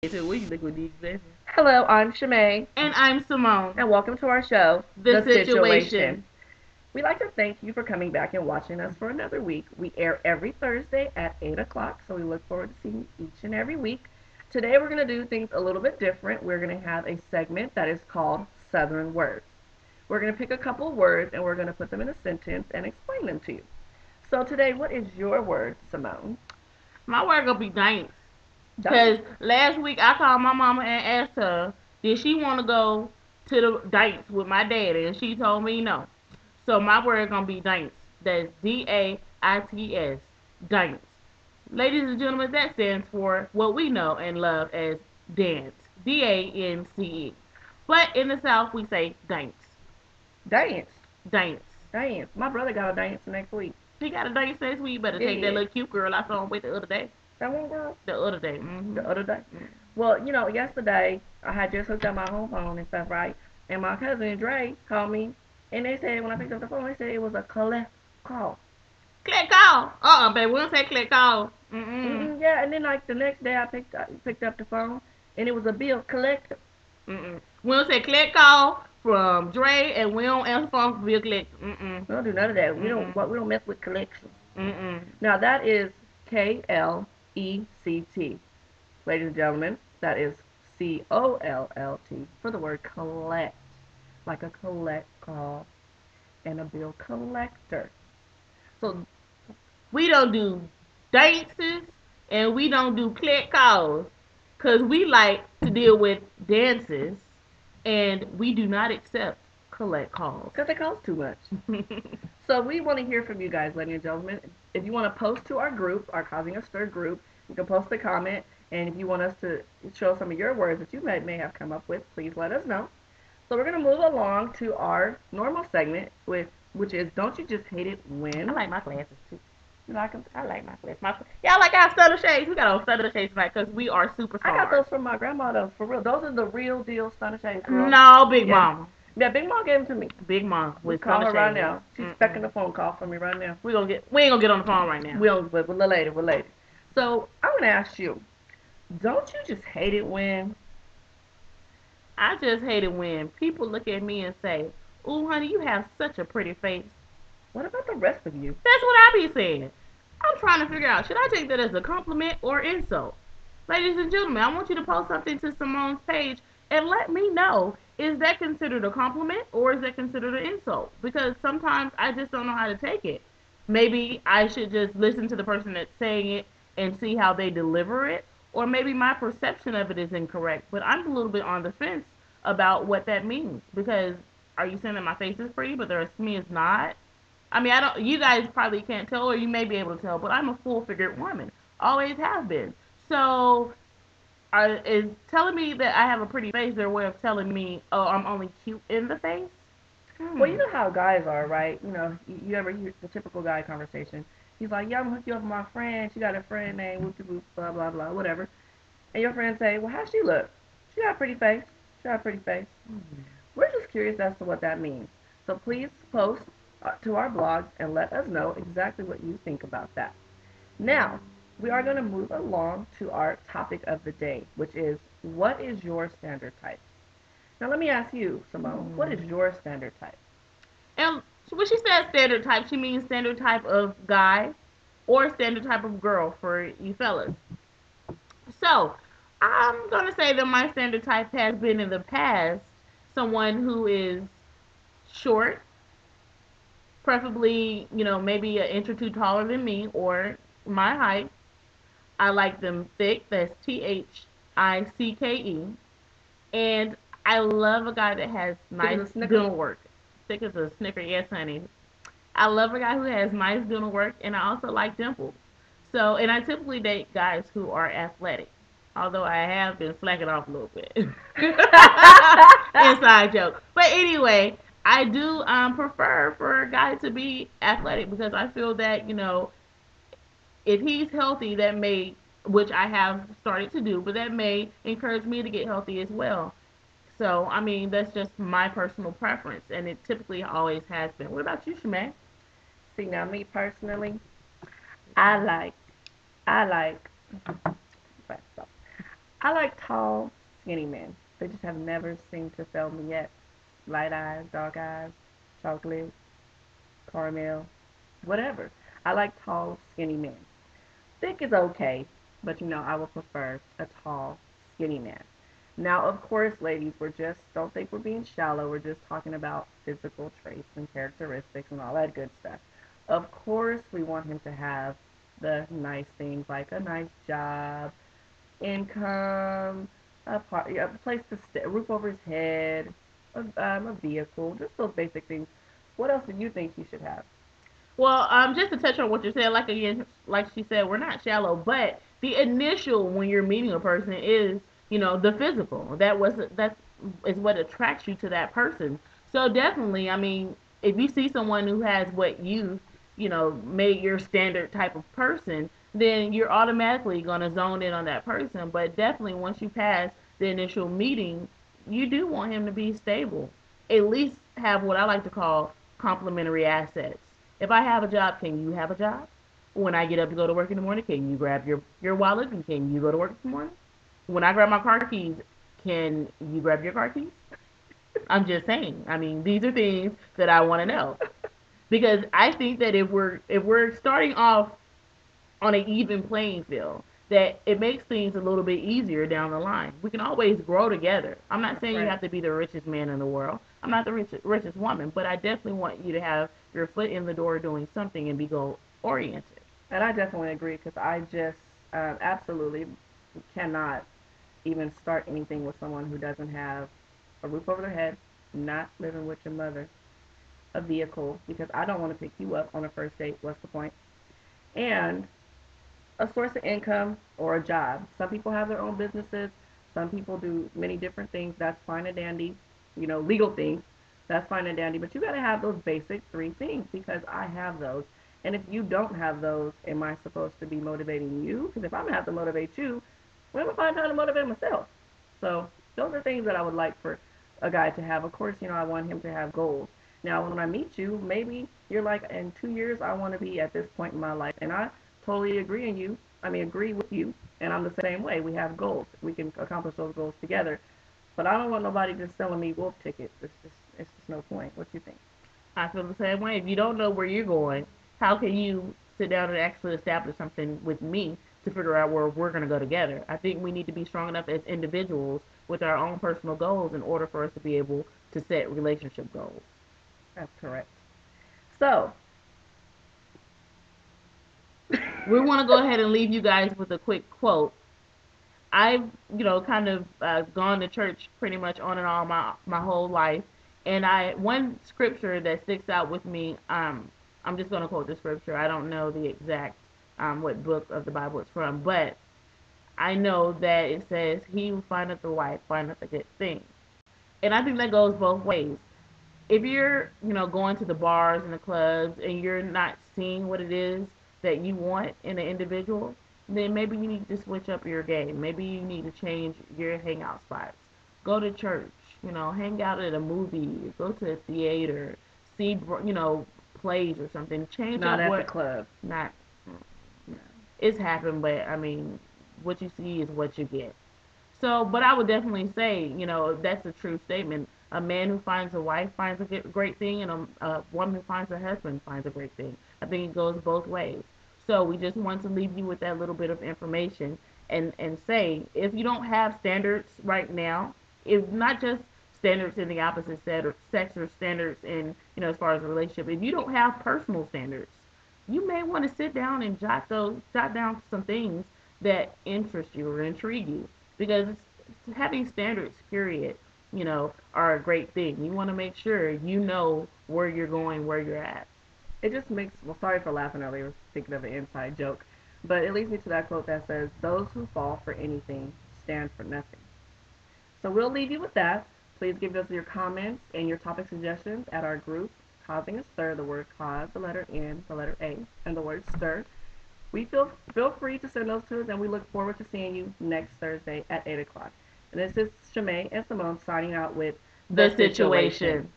We liquid deep. Hello, I'm Shimei, And I'm Simone. and welcome to our show, The Situation. We'd like to thank you for coming back and watching us for another week. We air every Thursday at 8 o'clock, so we look forward to seeing you each and every week. Today, we're going to do things a little bit different. We're going to have a segment that is called Southern Words. We're going to pick a couple words and we're going to put them in a sentence and explain them to you. So, today, what is your word, Simone? My word gonna be thanks. Done. Cause last week I called my mama and asked her, did she want to go to the dance with my daddy, and she told me no. So my word gonna be dance. That's DAITS. Dance. Ladies and gentlemen, that stands for what we know and love as dance. DANCE. But in the South we say dance. Dance. Dance. Dance. My brother got a dance next week. He got a dance next week. You better take that Yeah. little cute girl I saw him with the other day. That one girl? The other day. Mm-hmm. The other day. Well, yesterday I had just hooked up my home phone and stuff, right? And my cousin Dre called me, and they said when I picked up the phone, they said it was a collect call. Click call. Baby, we don't say click call. Mm-mm. Yeah, and then like the next day I picked up the phone, and it was a bill collector. Mm-mm. We don't say click call from Dre, and we don't answer phone for bill collector. Mm-mm. We don't do none of that. We don't. Mm-mm. What we don't mess with collections. Mm-mm. Now that is KLECT, ladies and gentlemen. That is COLLT for the word collect, like a collect call and a bill collector. So We don't do dances, and we don't do click calls, cause we like to deal with dances, and we do not accept collect calls. because it costs too much. So we want to hear from you guys, ladies and gentlemen. If you want to post to our group, our Causing a Stir group, you can post a comment. And if you want us to show some of your words that you may have come up with, please let us know. So we're going to move along to our normal segment, which is Don't You Just Hate It I When? like my glasses too. You like them? I like my glasses. Y'all like our stutter shades? We got our stutter shades tonight because we are I got superstars. those from my grandma, those, for real. Those are the real deal stunner shades, girl. No, Big Yeah. Mama. Yeah, Big Mom gave them to me. Big Mom We with call stunner her right shades. now. She's expecting a Mm-mm. phone call from me right now. We ain't gonna get on the phone right now. We on, but we're later, we're later. So I'm gonna ask you, don't you just hate it when? I just hate it when people look at me and say, "Ooh, honey, you have such a pretty face." What about the rest of you? That's what I be saying. I'm trying to figure out, should I take that as a compliment or insult? Ladies and gentlemen, I want you to post something to Simone's page and let me know, is that considered a compliment or is that considered an insult? Because sometimes I just don't know how to take it. Maybe I should just listen to the person that's saying it and see how they deliver it, or maybe my perception of it is incorrect. But I'm a little bit on the fence about what that means, because are you saying that my face is pretty but the rest of me is not? I mean, I don't. You guys probably can't tell, or you may be able to tell, but I'm a full-figured woman. Always have been. So, is telling me that I have a pretty face their way of telling me, oh, I'm only cute in the face? Well, Hmm. you know how guys are, right? You ever hear the typical guy conversation? He's like, "Yeah, I'm gonna hook you up with my friend. She got a friend named whoop whoop blah blah blah whatever." And your friend say, "Well, how she look? She got a pretty face. She got a pretty face." Hmm. We're just curious as to what that means. So please post to our blog and let us know exactly what you think about that. Now, we are going to move along to our topic of the day, which is what is your standard type? Now, let me ask you, Simone, what is Hmm. your standard type? And when she says standard type, she means standard type of guy or standard type of girl for you fellas. So, I'm gonna say that my standard type has been in the past someone who is short, preferably, maybe an inch or two taller than me or my height. I like them thick. That's THICKE. And I love a guy that has Thick as nice a snicker? dental work. Thick as a snicker, yes, honey. I love a guy who has nice dental work, and I also like dimples. So, and I typically date guys who are athletic. Although I have been slacking off a little bit. Inside joke. But anyway, I do prefer for a guy to be athletic because I feel that, if he's healthy, that may, which I have started to do, but that may encourage me to get healthy as well. So, I mean, that's just my personal preference, and it typically always has been. What about you, Shemay? See, now me personally, I like, I like, I like tall, skinny men. They just have never seemed to fail me yet. Light eyes, dark eyes, chocolate, caramel, whatever. I like tall, skinny men. Thick is okay, but I would prefer a tall, skinny man. Now, of course, ladies, don't think we're being shallow. We're just talking about physical traits and characteristics and all that good stuff. Of course, we want him to have the nice things like a nice job, income, a place to stay, a roof over his head, a vehicle, just those basic things. What else do you think he should have? Well, just to touch on what you said, like again, like she said, we're not shallow, but the initial when you're meeting a person is, the physical. That is what attracts you to that person. So definitely, I mean, if you see someone who has what made your standard type of person, then you're automatically gonna zone in on that person. But definitely, once you pass the initial meeting, you do want him to be stable. At least have what I like to call complementary assets. If I have a job, can you have a job? When I get up to go to work in the morning, can you grab your wallet and can you go to work in the morning? When I grab my car keys, can you grab your car keys? I'm just saying. I mean, these are things that I want to know because I think that if we're starting off on an even playing field, that it makes things a little bit easier down the line. We can always grow together. I'm not saying you Right. have to be the richest man in the world. I'm not the richest woman, but I definitely want you to have your foot in the door doing something and be goal oriented. And I definitely agree because I just absolutely cannot even start anything with someone who doesn't have a roof over their head, not living with your mother, a vehicle, because I don't want to pick you up on a first date. What's the point? And a source of income or a job. Some people have their own businesses. Some people do many different things. That's fine and dandy. Legal things. That's fine and dandy. But you got to have those basic three things because I have those. And if you don't have those, am I supposed to be motivating you? Because if I'm going to have to motivate you, where am I find time to motivate myself? So those are things that I would like for a guy to have. Of course, I want him to have goals. Now, when I meet you, maybe you're like, in 2 years, I want to be at this point in my life. And I totally agree with you. And I'm the same way. We have goals. We can accomplish those goals together. But I don't want nobody just selling me wolf tickets. It's just no point. What you think? I feel the same way. If you don't know where you're going, how can you sit down and actually establish something with me to figure out where we're going to go together? I think we need to be strong enough as individuals with our own personal goals in order for us to be able to set relationship goals. That's correct. So, We want to go ahead and leave you guys with a quick quote. I've, kind of gone to church pretty much on and on my whole life, and one scripture that sticks out with me. I'm just gonna quote the scripture. I don't know the exact what book of the Bible it's from, but I know that it says, "He who findeth a wife findeth a good thing," and I think that goes both ways. If you're, going to the bars and the clubs and you're not seeing what it is that you want in an individual, then maybe you need to switch up your game. Maybe you need to change your hangout spots. Go to church, hang out at a movie, go to a theater, see, plays or something. Change not up at the what club. not. It's happened, but I mean, what you see is what you get. So, but I would definitely say, that's a true statement. A man who finds a wife finds a great thing, and a woman who finds a husband finds a great thing. I think it goes both ways. So we just want to leave you with that little bit of information and say, if you don't have standards right now, if not just standards in the opposite sex or standards in, as far as a relationship, if you don't have personal standards, you may want to sit down and jot down some things that interest you or intrigue you because having standards, period, are a great thing. You want to make sure you know where you're going, where you're at. It just makes, well, sorry for laughing earlier, I was thinking of an inside joke. But it leads me to that quote that says, "Those who fall for anything stand for nothing." So we'll leave you with that. Please give us your comments and your topic suggestions at our group, Causing a Stir, the word cause, the letter N, the letter A, and the word stir. We feel free to send those to us, and we look forward to seeing you next Thursday at 8 o'clock. And this is Shemay and Simone signing out with The The Situation. situation.